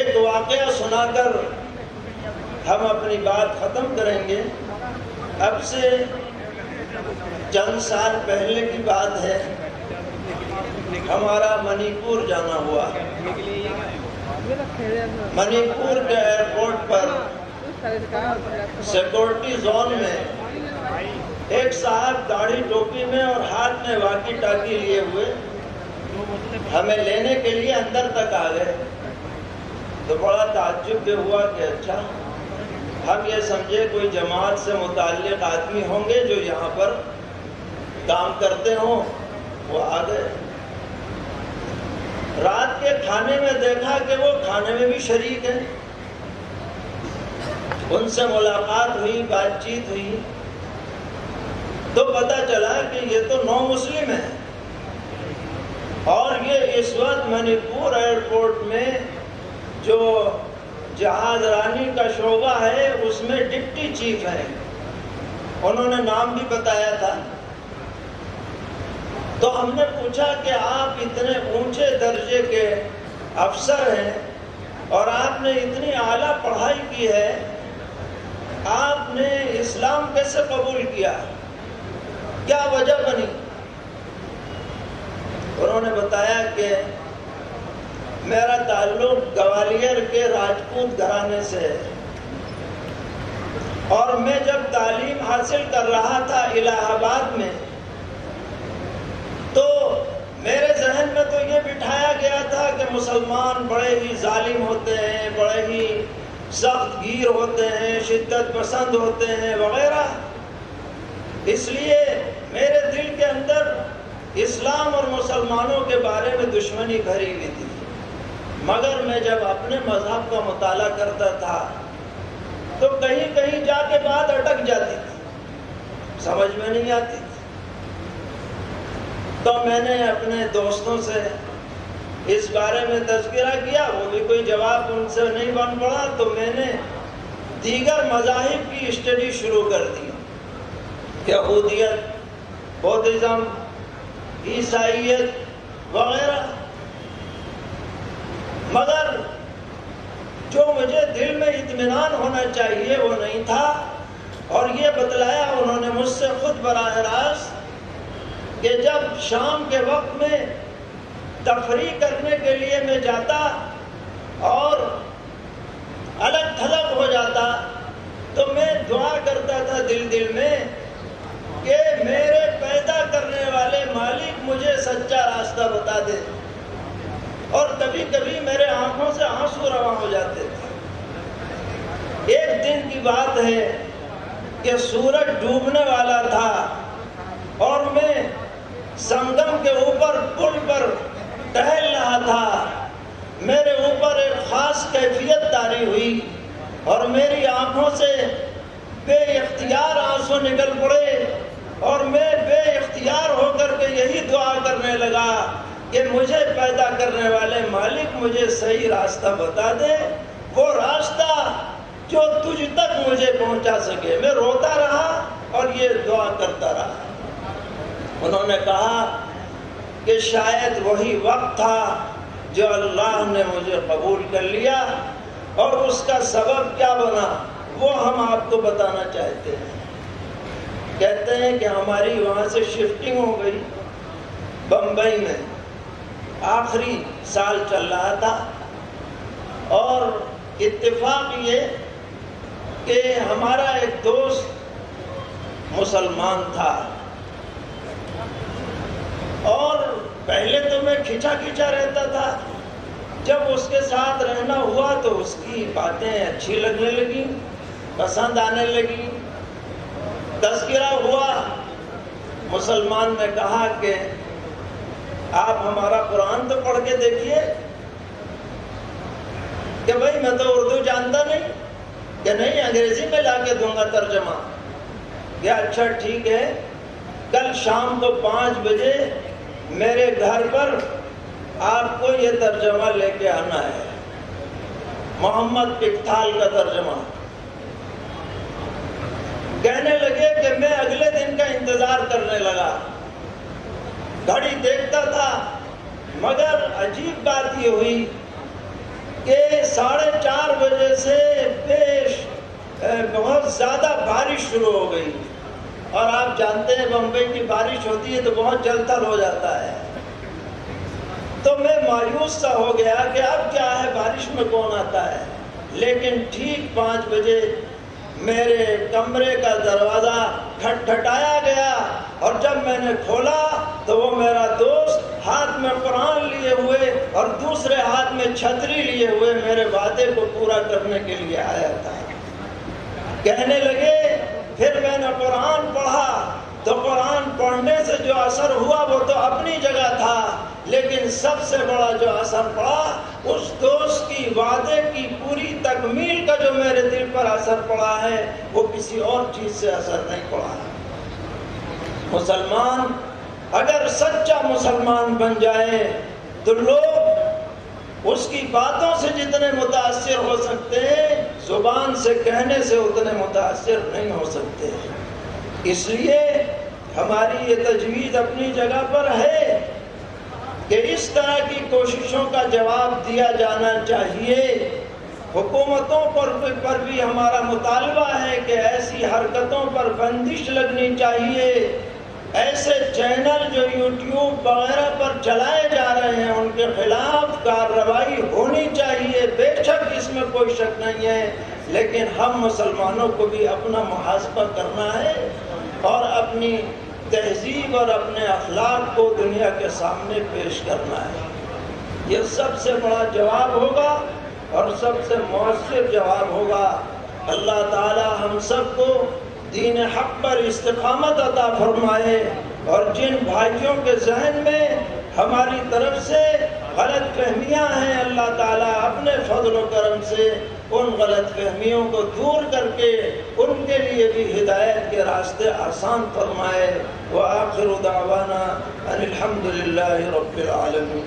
ایک واقعہ سنا کر ہم اپنی بات ختم کریں گے۔ اب سے چند سال پہلے کی بات ہے، ہمارا منی پور جانا ہوا۔ منی پور کے ایئرپورٹ پر سیکورٹی زون میں ایک صاحب داڑھی ٹوپی میں اور ہاتھ میں واکی ٹاکی لیے ہوئے ہمیں لینے کے لیے اندر تک آ گئے۔ تو بڑا تعجب بھی ہوا کہ اچھا، ہم یہ سمجھے کوئی جماعت سے متعلق آدمی ہوں گے جو یہاں پر کام کرتے ہوں، وہ آ گئے۔ رات کے کھانے میں دیکھا کہ وہ کھانے میں بھی شریک ہیں، ان سے ملاقات ہوئی، بات چیت ہوئی، تو پتہ چلا کہ یہ تو نو مسلم ہیں، اور یہ اس وقت منی پور ایئرپورٹ میں جو جہاز رانی کا شعبہ ہے اس میں ڈپٹی چیف ہے۔ انہوں نے نام بھی بتایا تھا۔ تو ہم نے پوچھا کہ آپ اتنے اونچے درجے کے افسر ہیں اور آپ نے اتنی اعلیٰ پڑھائی کی ہے، آپ نے اسلام کیسے قبول کیا؟ کیا وجہ بنی؟ انہوں نے بتایا کہ میرا تعلق گوالیر کے راجپوت گھرانے سے ہے، اور میں جب تعلیم حاصل کر رہا تھا الہ آباد میں تو میرے ذہن میں تو یہ بٹھایا گیا تھا کہ مسلمان بڑے ہی ظالم ہوتے ہیں، بڑے ہی سخت گیر ہوتے ہیں، شدت پسند ہوتے ہیں وغیرہ۔ اس لیے میرے دل کے اندر اسلام اور مسلمانوں کے بارے میں دشمنی بھری ہوئی تھی، مگر میں جب اپنے مذہب کا مطالعہ کرتا تھا تو کہیں کہیں جا کے بات اٹک جاتی تھی، سمجھ میں نہیں آتی تھی۔ تو میں نے اپنے دوستوں سے اس بارے میں تذکرہ کیا، وہ بھی کوئی جواب ان سے نہیں بن پڑا، تو میں نے دیگر مذاہب کی اسٹڈی شروع کر دی، یہودیت، بودھزم، عیسائیت وغیرہ، مگر جو مجھے دل میں اطمینان ہونا چاہیے وہ نہیں تھا۔ اور یہ بتلایا انہوں نے مجھ سے خود براہ راست کہ جب شام کے وقت میں تفریح کرنے کے لیے میں جاتا اور الگ تھلگ ہو جاتا تو میں دعا کرتا تھا دل میں کہ میرے پیدا کرنے والے مالک مجھے سچا راستہ بتا دے، اور کبھی کبھی میرے آنکھوں سے آنسو رواں ہو جاتے تھے۔ ایک دن کی بات ہے کہ سورج ڈوبنے والا تھا اور میں سنگم کے اوپر پل پر ٹہل رہا تھا، میرے اوپر ایک خاص کیفیت طاری ہوئی اور میری آنکھوں سے بے اختیار آنسو نکل پڑے، اور میں بے اختیار ہو کر کے یہی دعا کرنے لگا کہ مجھے پیدا کرنے والے مالک مجھے صحیح راستہ بتا دے، وہ راستہ جو تجھ تک مجھے پہنچا سکے۔ میں روتا رہا اور یہ دعا کرتا رہا۔ انہوں نے کہا کہ شاید وہی وقت تھا جو اللہ نے مجھے قبول کر لیا، اور اس کا سبب کیا بنا وہ ہم آپ کو بتانا چاہتے ہیں۔ کہتے ہیں کہ ہماری وہاں سے شفٹنگ ہو گئی بمبئی میں، آخری سال چل رہا تھا، اور اتفاق یہ کہ ہمارا ایک دوست مسلمان تھا، اور پہلے تو میں کھچا کھچا رہتا تھا، جب اس کے ساتھ رہنا ہوا تو اس کی باتیں اچھی لگنے لگی، پسند آنے لگی، تذکرہ ہوا۔ مسلمان نے کہا کہ آپ ہمارا قرآن تو پڑھ کے دیکھیے، کہ بھائی میں تو اردو جانتا نہیں، کہ نہیں انگریزی میں لا کے دوں گا ترجمہ۔ کہ اچھا ٹھیک ہے، کل شام کو 5 بجے میرے گھر پر آپ کو یہ ترجمہ لے کے آنا ہے، محمد پکتھال کا ترجمہ۔ کہنے لگے کہ میں اگلے دن کا انتظار کرنے لگا، گھڑی دیکھتا تھا، مگر عجیب بات یہ ہوئی کہ 4:30 بجے سے بہت زیادہ بارش شروع ہو گئی، اور آپ جانتے ہیں بمبئی کی بارش ہوتی ہے تو بہت جل تھل ہو جاتا ہے۔ تو میں مایوس سا ہو گیا کہ اب کیا ہے، بارش میں کون آتا ہے۔ لیکن ٹھیک 5 بجے میرے کمرے کا دروازہ کھٹکھٹایا گیا، اور جب میں نے کھولا تو وہ میرا دوست ہاتھ میں قرآن لیے ہوئے اور دوسرے ہاتھ میں چھتری لیے ہوئے میرے وعدے کو پورا کرنے کے لیے آیا تھا۔ کہنے لگے، پھر میں نے قرآن پڑھا تو قرآن پڑھنے سے جو اثر ہوا وہ تو اپنی جگہ تھا، لیکن سب سے بڑا جو اثر پڑا اس دوست کی وعدے کی پوری تکمیل کا جو میرے دل پر اثر پڑا ہے، وہ کسی اور چیز سے اثر نہیں پڑا۔ مسلمان اگر سچا مسلمان بن جائے تو لوگ اس کی باتوں سے جتنے متاثر ہو سکتے ہیں، زبان سے کہنے سے اتنے متاثر نہیں ہو سکتے۔ اس لیے ہماری یہ تجویز اپنی جگہ پر ہے کہ اس طرح کی کوششوں کا جواب دیا جانا چاہیے۔ حکومتوں پر بھی ہمارا مطالبہ ہے کہ ایسی حرکتوں پر بندش لگنی چاہیے۔ ایسے چینل جو یوٹیوب وغیرہ پر چلائے جا رہے ہیں ان کے خلاف کارروائی ہونی چاہیے، بے شک اس میں کوئی شک نہیں ہے، لیکن ہم مسلمانوں کو بھی اپنا محاسبہ کرنا ہے اور اپنی تہذیب اور اپنے اخلاق کو دنیا کے سامنے پیش کرنا ہے۔ یہ سب سے بڑا جواب ہوگا اور سب سے مؤثر جواب ہوگا۔ اللہ تعالی ہم سب کو دین حق پر استقامت عطا فرمائے، اور جن بھائیوں کے ذہن میں ہماری طرف سے غلط فہمیاں ہیں، اللہ تعالیٰ اپنے فضل و کرم سے ان غلط فہمیوں کو دور کر کے ان کے لیے بھی ہدایت کے راستے آسان فرمائے۔ وآخر دعوانا ان الحمد للہ رب العالمین۔